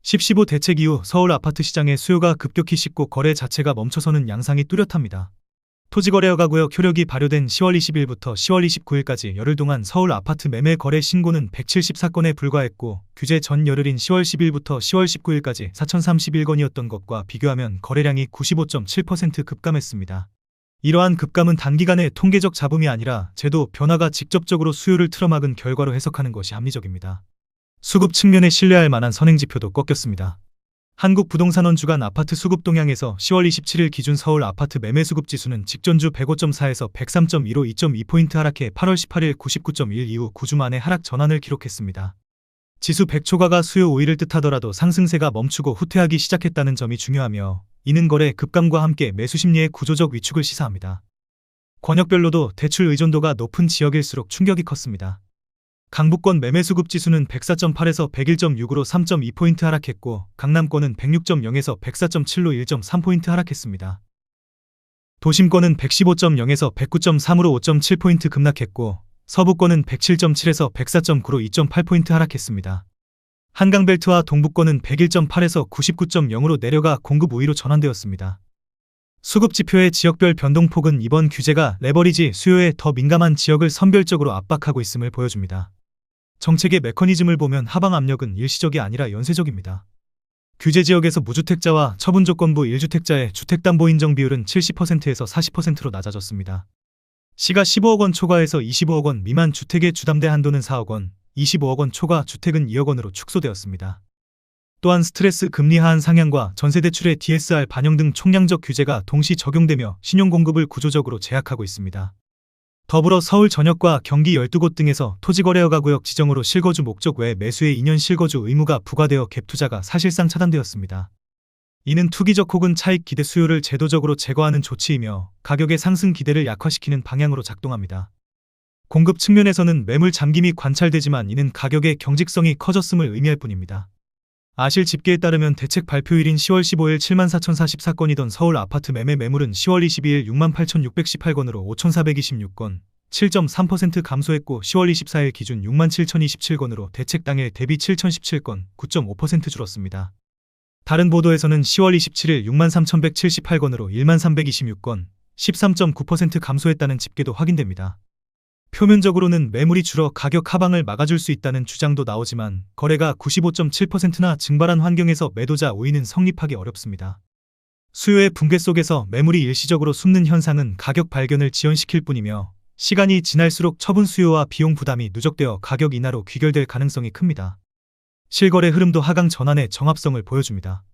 10.15 대책 이후 서울 아파트 시장의 수요가 급격히 식고 거래 자체가 멈춰서는 양상이 뚜렷합니다. 토지거래허가구역 효력이 발효된 10월 20일부터 10월 29일까지 열흘 동안 서울 아파트 매매 거래 신고는 174건에 불과했고 규제 전 열흘인 10월 10일부터 10월 19일까지 4,031건이었던 것과 비교하면 거래량이 95.7% 급감했습니다. 이러한 급감은 단기간의 통계적 잡음이 아니라 제도 변화가 직접적으로 수요를 틀어막은 결과로 해석하는 것이 합리적입니다. 수급 측면에 신뢰할 만한 선행지표도 꺾였습니다. 한국부동산원 주간 아파트 수급 동향에서 10월 27일 기준 서울 아파트 매매 수급 지수는 직전주 105.4에서 103.2로 2.2포인트 하락해 8월 18일 99.1 이후 9주 만에 하락 전환을 기록했습니다. 지수 100초과가 수요 우위를 뜻하더라도 상승세가 멈추고 후퇴하기 시작했다는 점이 중요하며 이는 거래 급감과 함께 매수 심리의 구조적 위축을 시사합니다. 권역별로도 대출 의존도가 높은 지역일수록 충격이 컸습니다. 강북권 매매수급 지수는 104.8에서 101.6으로 3.2포인트 하락했고 강남권은 106.0에서 104.7로 1.3포인트 하락했습니다. 도심권은 115.0에서 109.3으로 5.7포인트 급락했고 서부권은 107.7에서 104.9로 2.8포인트 하락했습니다. 한강벨트와 동부권은 101.8에서 99.0으로 내려가 공급 우위로 전환되었습니다. 수급지표의 지역별 변동폭은 이번 규제가 레버리지 수요에 더 민감한 지역을 선별적으로 압박하고 있음을 보여줍니다. 정책의 메커니즘을 보면 하방 압력은 일시적이 아니라 연쇄적입니다. 규제 지역에서 무주택자와 처분조건부 1주택자의 주택담보인정 비율은 70%에서 40%로 낮아졌습니다. 시가 15억 원 초과에서 25억 원 미만 주택의 주담대 한도는 4억 원, 25억 원 초과 주택은 2억 원으로 축소되었습니다. 또한 스트레스 금리 하한 상향과 전세대출의 DSR 반영 등 총량적 규제가 동시 적용되며 신용공급을 구조적으로 제약하고 있습니다. 더불어 서울 전역과 경기 12곳 등에서 토지거래허가구역 지정으로 실거주 목적 외 매수의 2년 실거주 의무가 부과되어 갭투자가 사실상 차단되었습니다. 이는 투기적 혹은 차익 기대 수요를 제도적으로 제거하는 조치이며 가격의 상승 기대를 약화시키는 방향으로 작동합니다. 공급 측면에서는 매물 잠김이 관찰되지만 이는 가격의 경직성이 커졌음을 의미할 뿐입니다. 아실 집계에 따르면 대책 발표일인 10월 15일 74,044건이던 서울 아파트 매매 매물은 10월 22일 68,618건으로 5,426건, 7.3% 감소했고 10월 24일 기준 67,027건으로 대책 당일 대비 7,017건, 9.5% 줄었습니다. 다른 보도에서는 10월 27일 63,178건으로 1326건, 13.9% 감소했다는 집계도 확인됩니다. 표면적으로는 매물이 줄어 가격 하방을 막아줄 수 있다는 주장도 나오지만 거래가 95.7%나 증발한 환경에서 매도자 우위는 성립하기 어렵습니다. 수요의 붕괴 속에서 매물이 일시적으로 숨는 현상은 가격 발견을 지연시킬 뿐이며 시간이 지날수록 처분 수요와 비용 부담이 누적되어 가격 인하로 귀결될 가능성이 큽니다. 실거래 흐름도 하강 전환의 정합성을 보여줍니다.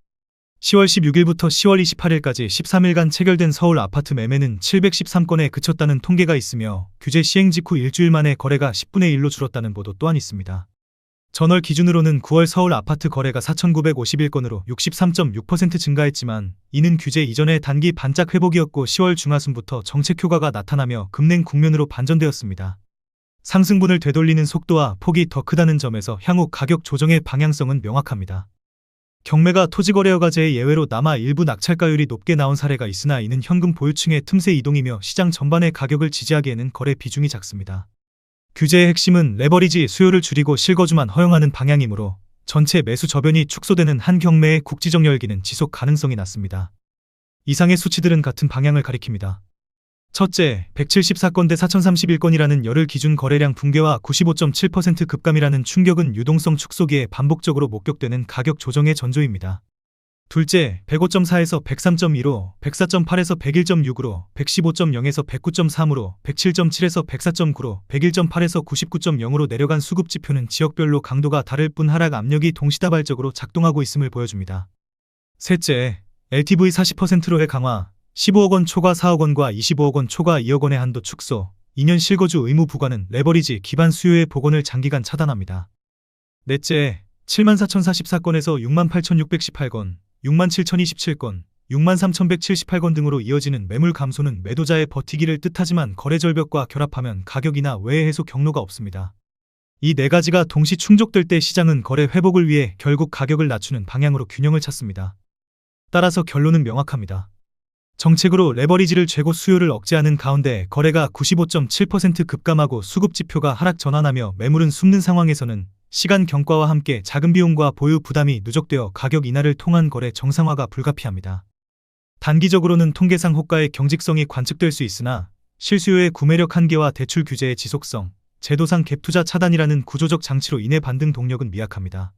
10월 16일부터 10월 28일까지 13일간 체결된 서울 아파트 매매는 713건에 그쳤다는 통계가 있으며 규제 시행 직후 일주일 만에 거래가 10분의 1로 줄었다는 보도 또한 있습니다. 전월 기준으로는 9월 서울 아파트 거래가 4,951건으로 63.6% 증가했지만 이는 규제 이전의 단기 반짝 회복이었고 10월 중하순부터 정책 효과가 나타나며 급냉 국면으로 반전되었습니다. 상승분을 되돌리는 속도와 폭이 더 크다는 점에서 향후 가격 조정의 방향성은 명확합니다. 경매가 토지거래허가제의 예외로 남아 일부 낙찰가율이 높게 나온 사례가 있으나 이는 현금 보유층의 틈새 이동이며 시장 전반의 가격을 지지하기에는 거래 비중이 작습니다. 규제의 핵심은 레버리지 수요를 줄이고 실거주만 허용하는 방향이므로 전체 매수 저변이 축소되는 한 경매의 국지적 열기는 지속 가능성이 낮습니다. 이상의 수치들은 같은 방향을 가리킵니다. 첫째, 174건 대 4,031건이라는 열흘 기준 거래량 붕괴와 95.7% 급감이라는 충격은 유동성 축소기에 반복적으로 목격되는 가격 조정의 전조입니다. 둘째, 105.4에서 103.2로, 104.8에서 101.6으로, 115.0에서 109.3으로, 107.7에서 104.9로, 101.8에서 99.0으로 내려간 수급지표는 지역별로 강도가 다를 뿐 하락 압력이 동시다발적으로 작동하고 있음을 보여줍니다. 셋째, LTV 40%로의 강화, 15억 원 초과 4억 원과 25억 원 초과 2억 원의 한도 축소, 2년 실거주 의무 부과는 레버리지 기반 수요의 복원을 장기간 차단합니다. 넷째, 74,044건에서 68,618건, 67,027건, 63,178건 등으로 이어지는 매물 감소는 매도자의 버티기를 뜻하지만 거래 절벽과 결합하면 가격이나 외의 해소 경로가 없습니다. 이 네 가지가 동시 충족될 때 시장은 거래 회복을 위해 결국 가격을 낮추는 방향으로 균형을 찾습니다. 따라서 결론은 명확합니다. 정책으로 레버리지를 죄고 수요를 억제하는 가운데 거래가 95.7% 급감하고 수급지표가 하락 전환하며 매물은 숨는 상황에서는 시간 경과와 함께 작은 비용과 보유 부담이 누적되어 가격 인하를 통한 거래 정상화가 불가피합니다. 단기적으로는 통계상 호가의 경직성이 관측될 수 있으나 실수요의 구매력 한계와 대출 규제의 지속성, 제도상 갭 투자 차단이라는 구조적 장치로 인해 반등 동력은 미약합니다.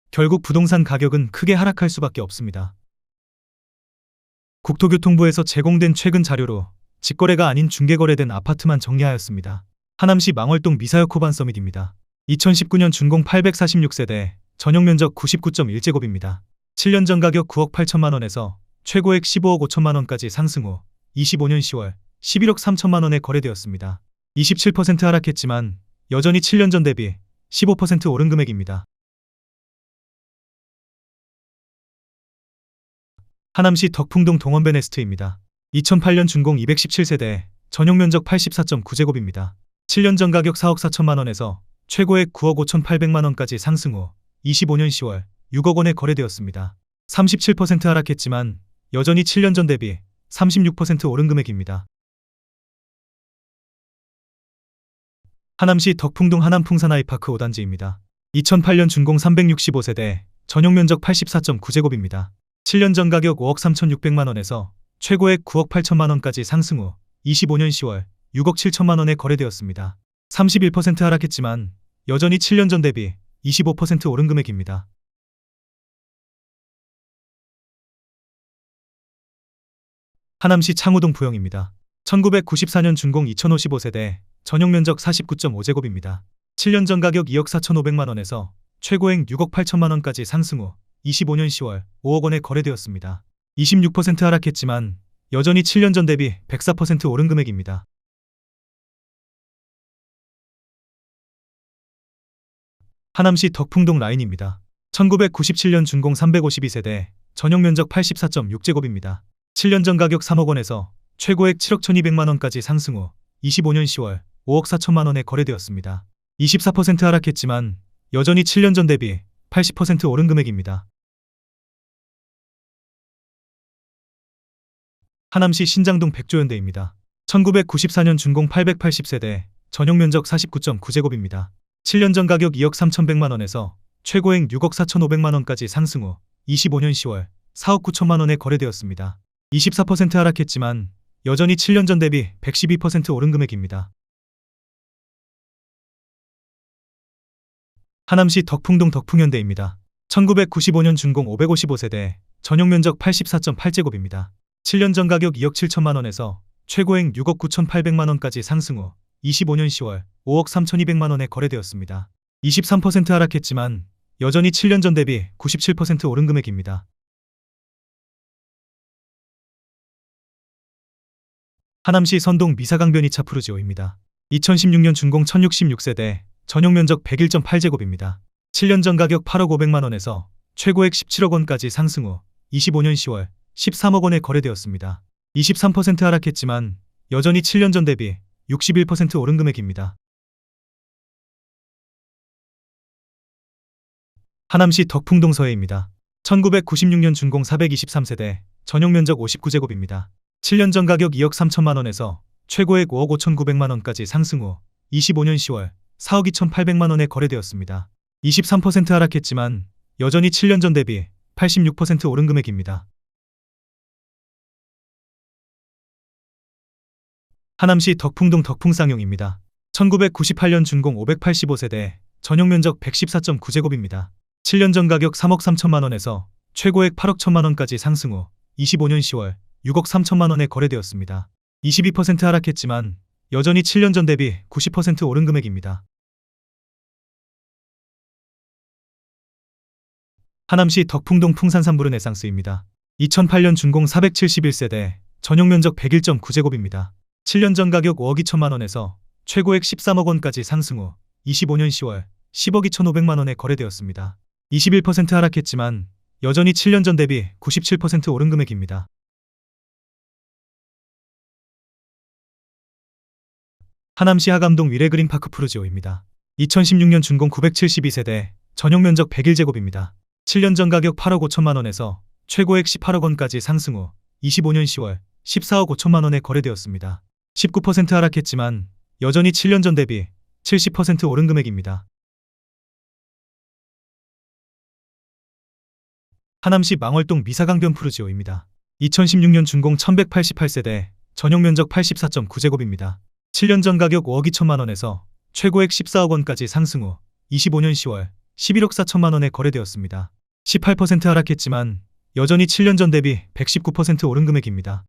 결국 부동산 가격은 크게 하락할 수밖에 없습니다. 국토교통부에서 제공된 최근 자료로 직거래가 아닌 중개거래된 아파트만 정리하였습니다. 하남시 망월동 미사역 호반 서밋입니다. 2019년 준공 846세대, 전용 면적 99.1제곱입니다. 7년 전 가격 9억 8천만 원에서 최고액 15억 5천만 원까지 상승 후 25년 10월 11억 3천만 원에 거래되었습니다. 27% 하락했지만 여전히 7년 전 대비 15% 오른 금액입니다. 하남시 덕풍동 동원베네스트입니다. 2008년 준공 217세대, 전용 면적 84.9제곱입니다. 7년 전 가격 4억 4천만 원에서 최고액 9억 5천8백만 원까지 상승 후 25년 10월 6억 원에 거래되었습니다. 37% 하락했지만 여전히 7년 전 대비 36% 오른 금액입니다. 하남시 덕풍동 하남풍산아이파크 5단지입니다. 2008년 준공 365세대, 전용 면적 84.9제곱입니다. 7년 전 가격 5억 3천6백만 원에서 최고액 9억 8천만 원까지 상승 후 25년 10월 6억 7천만 원에 거래되었습니다. 31% 하락했지만 여전히 7년 전 대비 25% 오른 금액입니다. 하남시 창우동 부영입니다. 1994년 준공 2055세대, 전용 면적 49.5제곱입니다. 7년 전 가격 2억 4천5백만 원에서 최고액 6억 8천만 원까지 상승 후 25년 10월 5억 원에 거래되었습니다. 26% 하락했지만 여전히 7년 전 대비 104% 오른 금액입니다. 하남시 덕풍동 라인입니다. 1997년 준공 352세대, 전용 면적 84.6제곱입니다. 7년 전 가격 3억 원에서 최고액 7억 1200만 원까지 상승 후 25년 10월 5억 4천만 원에 거래되었습니다. 24% 하락했지만 여전히 7년 전 대비 80% 오른 금액입니다. 하남시 신장동 백조현대입니다. 1994년 준공 880세대, 전용 면적 49.9제곱입니다. 7년 전 가격 2억 3천백만 원에서 최고액 6억 4천5백만 원까지 상승 후 25년 10월 4억 9천만 원에 거래되었습니다. 24% 하락했지만 여전히 7년 전 대비 112% 오른 금액입니다. 하남시 덕풍동 덕풍현대입니다. 1995년 준공 555세대, 전용 면적 84.8제곱입니다. 7년 전 가격 2억 7천만 원에서 최고액 6억 9천8백만 원까지 상승 후 25년 10월 5억 3천2백만 원에 거래되었습니다. 23% 하락했지만 여전히 7년 전 대비 97% 오른 금액입니다. 하남시 선동 미사강변 2차 푸르지오입니다. 2016년 준공 1066세대, 전용 면적 101.8제곱입니다. 7년 전 가격 8억 5백만 원에서 최고액 17억 원까지 상승 후 25년 10월 13억 원에 거래되었습니다. 23% 하락했지만 여전히 7년 전 대비 61% 오른 금액입니다. 하남시 덕풍동 서해입니다. 1996년 준공 423세대, 전용 면적 59제곱입니다. 7년 전 가격 2억 3천만 원에서 최고액 5억 5천9백만 원까지 상승 후 25년 10월 4억 2천8백만 원에 거래되었습니다. 23% 하락했지만 여전히 7년 전 대비 86% 오른 금액입니다. 하남시 덕풍동 덕풍쌍용입니다. 1998년 준공 585세대, 전용 면적 114.9제곱입니다. 7년 전 가격 3억 3천만 원에서 최고액 8억 1천만 원까지 상승 후 25년 10월 6억 3천만 원에 거래되었습니다. 22% 하락했지만 여전히 7년 전 대비 90% 오른 금액입니다. 하남시 덕풍동 풍산삼부르네상스입니다. 2008년 준공 471세대, 전용 면적 101.9제곱입니다. 7년 전 가격 5억 2천만 원에서 최고액 13억 원까지 상승 후 25년 10월 10억 2천5백만 원에 거래되었습니다. 21% 하락했지만 여전히 7년 전 대비 97% 오른 금액입니다. 하남시 하감동 위례그린파크 푸르지오입니다. 2016년 준공 972세대, 전용 면적 101제곱입니다. 7년 전 가격 8억 5천만 원에서 최고액 18억 원까지 상승 후 25년 10월 14억 5천만 원에 거래되었습니다. 19% 하락했지만 여전히 7년 전 대비 70% 오른 금액입니다. 하남시 망월동 미사강변 푸르지오입니다. 2016년 준공 1188세대, 전용 면적 84.9제곱입니다. 7년 전 가격 5억 2천만 원에서 최고액 14억 원까지 상승 후 25년 10월 11억 4천만 원에 거래되었습니다. 18% 하락했지만 여전히 7년 전 대비 119% 오른 금액입니다.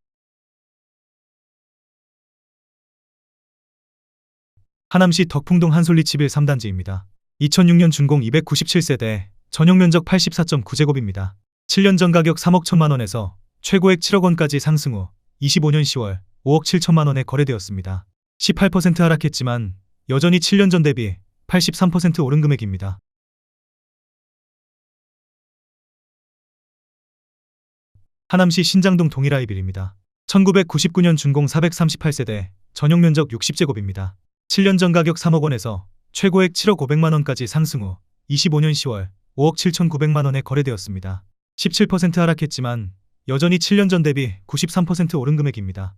하남시 덕풍동 한솔리 7 3단지입니다. 2006년 준공 297세대, 전용 면적 84.9제곱입니다. 7년 전 가격 3억 1천만 원에서 최고액 7억 원까지 상승 후 25년 10월 5억 7천만 원에 거래되었습니다. 18% 하락했지만 여전히 7년 전 대비 83% 오른 금액입니다. 하남시 신장동 동일아이빌입니다. 1999년 준공 438세대, 전용 면적 60제곱입니다. 7년 전 가격 3억 원에서 최고액 7억 5백만 원까지 상승 후 25년 10월 5억 7천9백만 원에 거래되었습니다. 17% 하락했지만 여전히 7년 전 대비 93% 오른 금액입니다.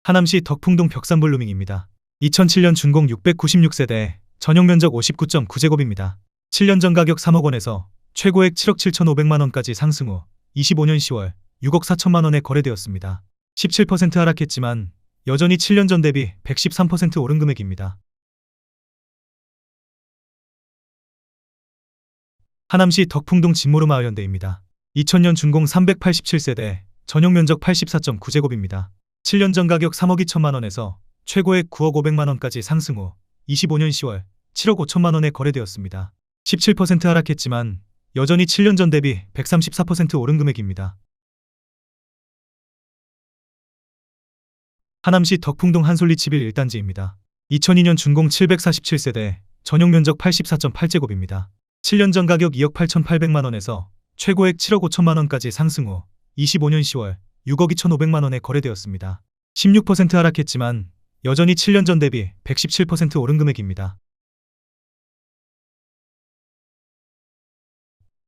하남시 덕풍동 벽산블루밍입니다. 2007년 준공 696세대, 전용 면적 59.9제곱입니다. 7년 전 가격 3억 원에서 최고액 7억 7천5백만 원까지 상승 후 25년 10월 6억 4천만 원에 거래되었습니다. 17% 하락했지만 여전히 7년 전 대비 113% 오른 금액입니다. 하남시 덕풍동 진모르마을 현대입니다. 2000년 준공 387세대, 전용 면적 84.9제곱입니다. 7년 전 가격 3억 2천만 원에서 최고액 9억 5백만 원까지 상승 후 25년 10월 7억 5천만 원에 거래되었습니다. 17% 하락했지만 여전히 7년 전 대비 134% 오른 금액입니다. 하남시 덕풍동 한솔리 7 1단지입니다. 2002년 준공 747세대, 전용 면적 84.8제곱입니다. 7년 전 가격 2억 8천8백만 원에서 최고액 7억 5천만 원까지 상승 후 25년 10월 6억 2천5백만 원에 거래되었습니다. 16% 하락했지만 여전히 7년 전 대비 117% 오른 금액입니다.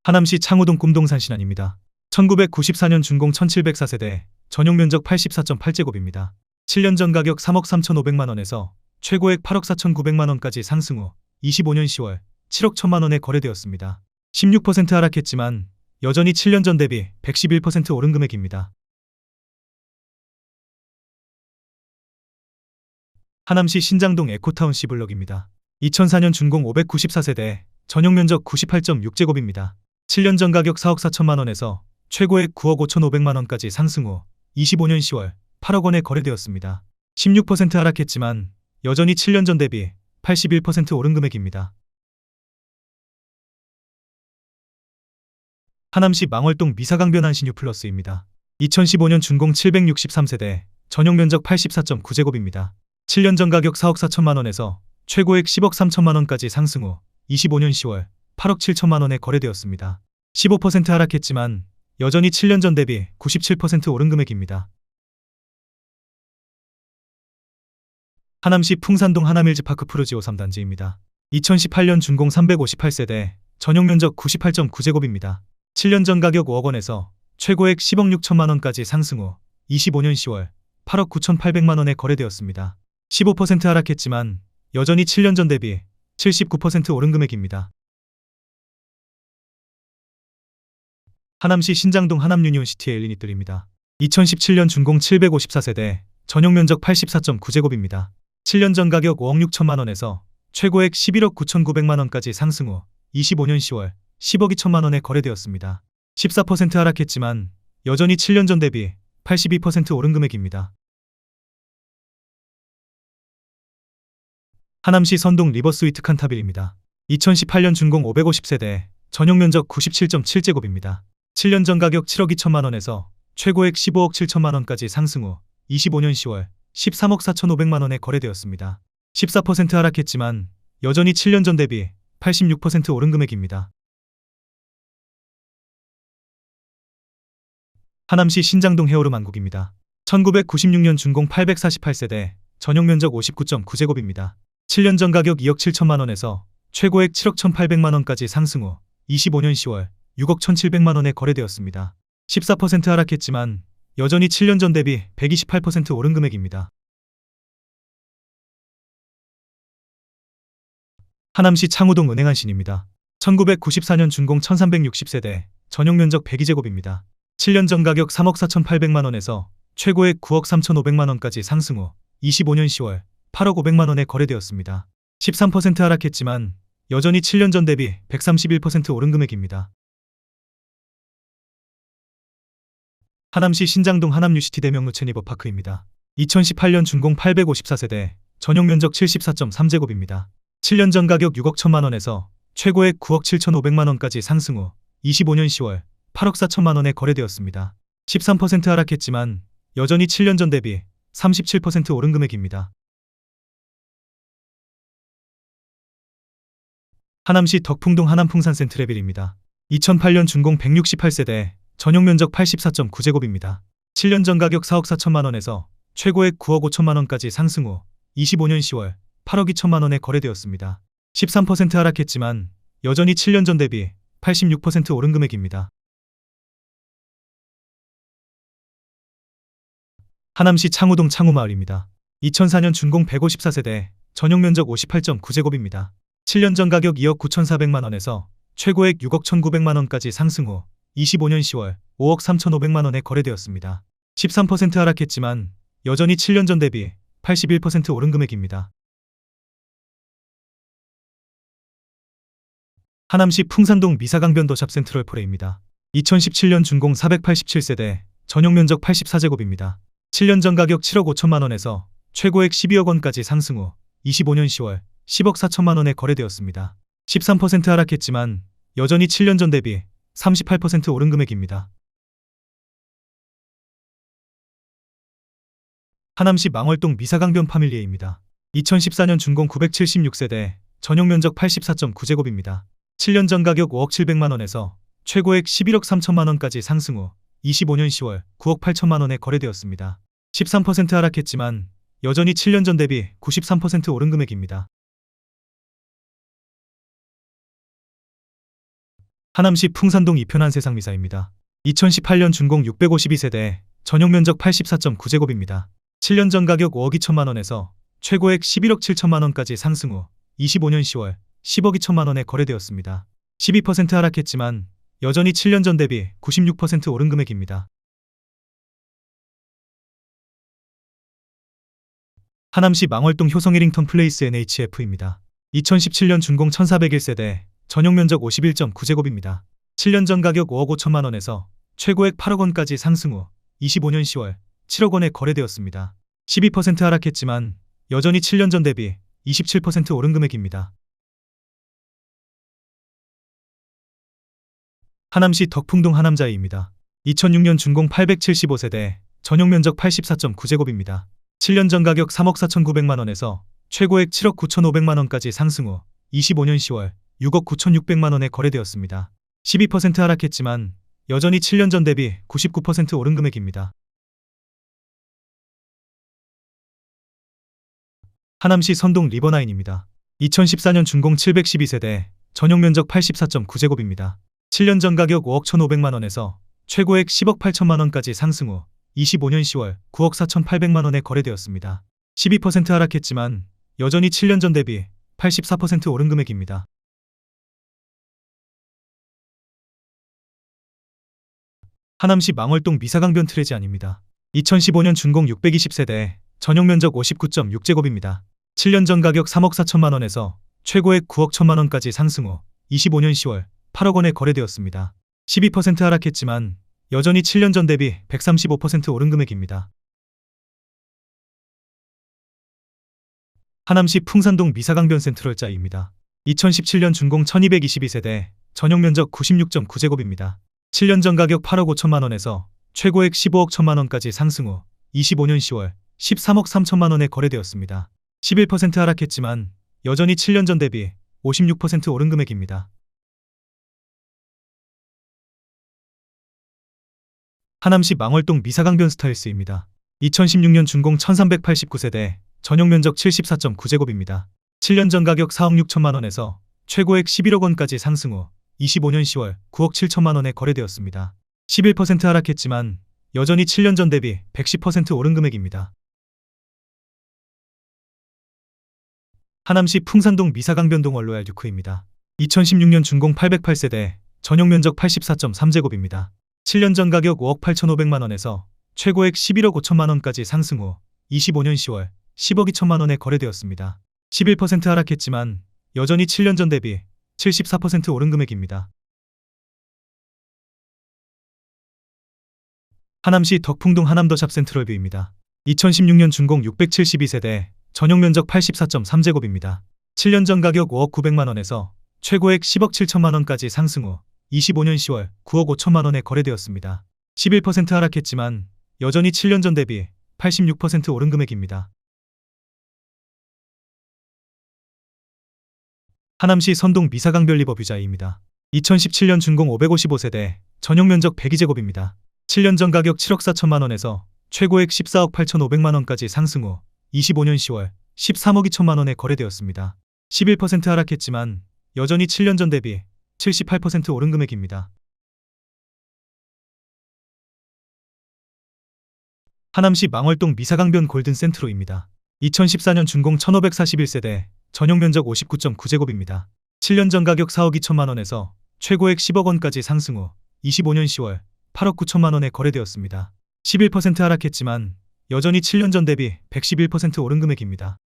하남시 창호동 꿈동산 신안입니다. 1994년 준공 1704세대, 전용 면적 84.8제곱입니다. 7년 전 가격 3억 3천5백만 원에서 최고액 8억 4천9백만 원까지 상승 후 25년 10월 7억 1천만 원에 거래되었습니다. 16% 하락했지만 여전히 7년 전 대비 111% 오른 금액입니다. 하남시 신장동 에코타운 C블럭입니다. 2004년 준공 594세대, 전용 면적 98.6제곱입니다. 7년 전 가격 4억 4천만 원에서 최고액 9억 5천5백만 원까지 상승 후 25년 10월 8억 원에 거래되었습니다. 16% 하락했지만 여전히 7년 전 대비 81% 오른 금액입니다. 하남시 망월동 미사강변 한신유 플러스입니다. 2015년 준공 763세대, 전용 면적 84.9제곱입니다. 7년 전 가격 4억 4천만 원에서 최고액 10억 3천만 원까지 상승 후 25년 10월 8억 7천만 원에 거래되었습니다. 15% 하락했지만 여전히 7년 전 대비 97% 오른 금액입니다. 하남시 풍산동 하남일즈파크 푸르지오 3단지입니다. 2018년 준공 358세대, 전용 면적 98.9제곱입니다. 7년 전 가격 5억 원에서 최고액 10억 6천만 원까지 상승 후 25년 10월 8억 9천8백만 원에 거래되었습니다. 15% 하락했지만 여전히 7년 전 대비 79% 오른 금액입니다. 하남시 신장동 하남유니온시티 엘리니뜰입니다. 2017년 준공 754세대, 전용 면적 84.9제곱입니다. 7년 전 가격 5억 6천만 원에서 최고액 11억 9천9백만 원까지 상승 후 25년 10월 10억 2천만 원에 거래되었습니다. 14% 하락했지만 여전히 7년 전 대비 82% 오른 금액입니다. 하남시 선동 리버스위트 칸타빌입니다. 2018년 준공 550세대, 전용 면적 97.7제곱입니다. 7년 전 가격 7억 2천만 원에서 최고액 15억 7천만 원까지 상승 후 25년 10월 13억 4천5백만 원에 거래되었습니다. 14% 하락했지만 여전히 7년 전 대비 86% 오른 금액입니다. 하남시 신장동 헤어룸 한국입니다. 1996년 준공 848세대, 전용 면적 59.9제곱입니다. 7년 전 가격 2억 7천만 원에서 최고액 7억 1,800만 원까지 상승 후 25년 10월 6억 1,700만 원에 거래되었습니다. 14% 하락했지만 여전히 7년 전 대비 128% 오른 금액입니다. 하남시 창우동 은행안신입니다. 1994년 준공 1360세대, 전용 면적 102제곱입니다. 7년 전 가격 3억 4,800만원에서 최고액 9억 3,500만원까지 상승 후 25년 10월 8억 500만원에 거래되었습니다. 13% 하락했지만 여전히 7년 전 대비 131% 오른 금액입니다. 하남시 신장동 하남유시티 대명 루체니버파크입니다. 2018년 준공 854세대, 전용 면적 74.3제곱입니다. 7년 전 가격 6억 1천만원에서 최고액 9억 7,500만원까지 상승 후 25년 10월 8억 4천만원에 거래되었습니다. 13% 하락했지만 여전히 7년 전 대비 37% 오른 금액입니다. 하남시 덕풍동 하남풍산 센트레빌입니다. 2008년 준공 168세대, 전용 면적 84.9제곱입니다. 7년 전 가격 4억 4천만원에서 최고액 9억 5천만원까지 상승 후 25년 10월 8억 2천만원에 거래되었습니다. 13% 하락했지만 여전히 7년 전 대비 86% 오른 금액입니다. 하남시 창우동 창우마을입니다. 2004년 준공 154세대, 전용 면적 58.9제곱입니다. 7년 전 가격 2억 9,400만원에서 최고액 6억 1,900만원까지 상승 후 25년 10월 5억 3,500만원에 거래되었습니다. 13% 하락했지만 여전히 7년 전 대비 81% 오른 금액입니다. 하남시 풍산동 미사강변 더샵 센트럴포레입니다. 2017년 준공 487세대, 전용 면적 84제곱입니다. 7년 전 가격 7억 5천만원에서 최고액 12억 원까지 상승 후 25년 10월 10억 4천만원에 거래되었습니다. 13% 하락했지만 여전히 7년 전 대비 38% 오른 금액입니다. 하남시 망월동 미사강변 파밀리에입니다. 2014년 준공 976세대, 전용 면적 84.9제곱입니다. 7년 전 가격 5억 700만원에서 최고액 11억 3천만원까지 상승 후 25년 10월 9억 8천만원에 거래되었습니다. 13% 하락했지만 여전히 7년 전 대비 93% 오른 금액입니다. 하남시 풍산동 이편한 세상미사입니다. 2018년 준공 652세대, 전용 면적 84.9제곱입니다. 7년 전 가격 5억 2천만원에서 최고액 11억 7천만원까지 상승 후 25년 10월 10억 2천만원에 거래되었습니다. 12% 하락했지만 여전히 7년 전 대비 96% 오른 금액입니다. 하남시 망월동 효성 해링턴 플레이스 NHF입니다. 2017년 준공 1401세대, 전용 면적 51.9제곱입니다. 7년 전 가격 5억 5천만원에서 최고액 8억 원까지 상승 후 25년 10월 7억 원에 거래되었습니다. 12% 하락했지만 여전히 7년 전 대비 27% 오른 금액입니다. 하남시 덕풍동 하남자이입니다. 2006년 준공 875세대, 전용 면적 84.9제곱입니다. 7년 전 가격 3억 4,900만원에서 최고액 7억 9,500만원까지 상승 후 25년 10월 6억 9,600만원에 거래되었습니다. 12% 하락했지만 여전히 7년 전 대비 99% 오른 금액입니다. 하남시 선동 리버나인입니다. 2014년 준공 712세대, 전용 면적 84.9제곱입니다. 7년 전 가격 5억 1,500만원에서 최고액 10억 8천만원까지 상승 후 25년 10월 9억 4,800만원에 거래되었습니다. 12% 하락했지만 여전히 7년 전 대비 84% 오른 금액입니다. 하남시 망월동 미사강변 트레지안입니다. 2015년 준공 620세대, 전용 면적 59.6제곱입니다. 7년 전 가격 3억 4천만원에서 최고액 9억 1천만원까지 상승 후 25년 10월 8억 원에 거래되었습니다. 12% 하락했지만 여전히 7년 전 대비 135% 오른 금액입니다. 하남시 풍산동 미사강변 센트럴자이입니다. 2017년 준공 1222세대, 전용 면적 96.9제곱입니다. 7년 전 가격 8억 5천만원에서 최고액 15억 1천만원까지 상승 후 25년 10월 13억 3천만원에 거래되었습니다. 11% 하락했지만 여전히 7년 전 대비 56% 오른 금액입니다. 하남시 망월동 미사강변 스타일스입니다. 2016년 준공 1389세대, 전용 면적 74.9제곱입니다. 7년 전 가격 4억 6천만원에서 최고액 11억 원까지 상승 후 25년 10월 9억 7천만원에 거래되었습니다. 11% 하락했지만 여전히 7년 전 대비 110% 오른 금액입니다. 하남시 풍산동 미사강변동 원로얄 듀크입니다. 2016년 준공 808세대, 전용 면적 84.3제곱입니다. 7년 전 가격 5억 8,500만 원에서 최고액 11억 5천만 원까지 상승 후 25년 10월 10억 2천만 원에 거래되었습니다. 11% 하락했지만 여전히 7년 전 대비 74% 오른 금액입니다. 하남시 덕풍동 하남더샵 센트럴뷰입니다. 2016년 준공 672세대, 전용 면적 84.3제곱입니다. 7년 전 가격 5억 900만 원에서 최고액 10억 7천만 원까지 상승 후 25년 10월 9억 5천만 원에 거래되었습니다. 11% 하락했지만 여전히 7년 전 대비 86% 오른 금액입니다. 하남시 선동 미사강변 리버뷰자이입니다. 2017년 준공 555세대, 전용 면적 102제곱입니다. 7년 전 가격 7억 4천만 원에서 최고액 14억 8,500만 원까지 상승 후 25년 10월 13억 2천만 원에 거래되었습니다. 11% 하락했지만 여전히 7년 전 대비 78% 오른 금액입니다. 하남시 망월동 미사강변 골든 센트로입니다. 2014년 준공 1541세대, 전용 면적 59.9제곱입니다. 7년 전 가격 4억 2천만 원에서 최고액 10억 원까지 상승 후 25년 10월 8억 9천만 원에 거래되었습니다. 11% 하락했지만 여전히 7년 전 대비 111% 오른 금액입니다.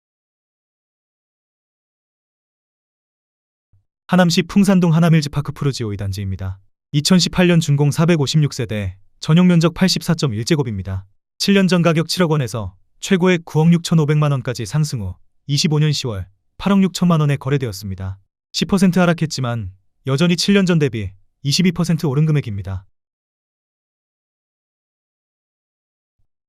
하남시 풍산동 하남힐즈파크 푸르지오 2단지입니다. 2018년 준공 456세대, 전용 면적 84.1제곱입니다. 7년 전 가격 7억 원에서 최고액 9억 6,500만 원까지 상승 후 25년 10월 8억 6천만 원에 거래되었습니다. 10% 하락했지만 여전히 7년 전 대비 22% 오른 금액입니다.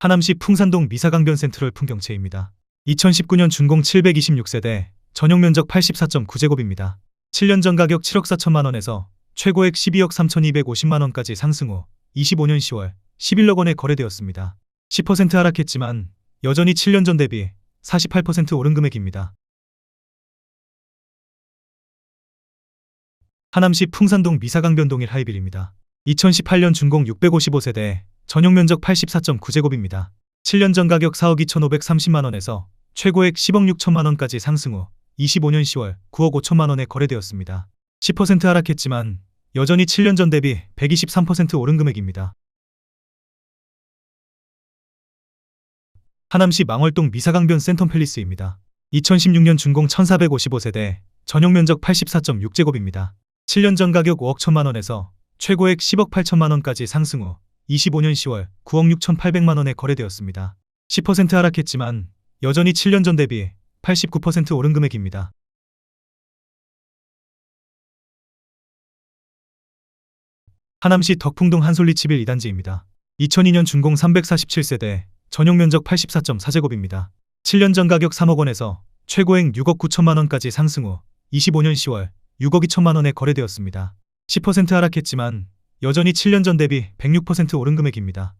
하남시 풍산동 미사강변 센트럴 풍경채입니다. 2019년 준공 726세대, 전용 면적 84.9제곱입니다. 7년 전 가격 7억 4천만 원에서 최고액 12억 3,250만 원까지 상승 후 25년 10월 11억 원에 거래되었습니다. 10% 하락했지만 여전히 7년 전 대비 48% 오른 금액입니다. 하남시 풍산동 미사강변 동일 하이빌입니다. 2018년 준공 655세대, 전용 면적 84.9제곱입니다. 7년 전 가격 4억 2,530만 원에서 최고액 10억 6천만 원까지 상승 후 25년 10월 9억 5천만 원에 거래되었습니다. 10% 하락했지만 여전히 7년 전 대비 123% 오른 금액입니다. 하남시 망월동 미사강변 센텀팰리스입니다. 2016년 준공 1455세대, 전용 면적 84.6제곱입니다. 7년 전 가격 5억 1천만 원에서 최고액 10억 8천만 원까지 상승 후 25년 10월 9억 6,800만 원에 거래되었습니다. 10% 하락했지만 여전히 7년 전 대비 89% 오른 금액입니다. 하남시 덕풍동 한솔리치빌 2단지입니다. 2002년 준공 347세대, 전용 면적 84.4제곱입니다. 7년 전 가격 3억 원에서 최고액 6억 9천만 원까지 상승 후 25년 10월 6억 2천만 원에 거래되었습니다. 10% 하락했지만 여전히 7년 전 대비 106% 오른 금액입니다.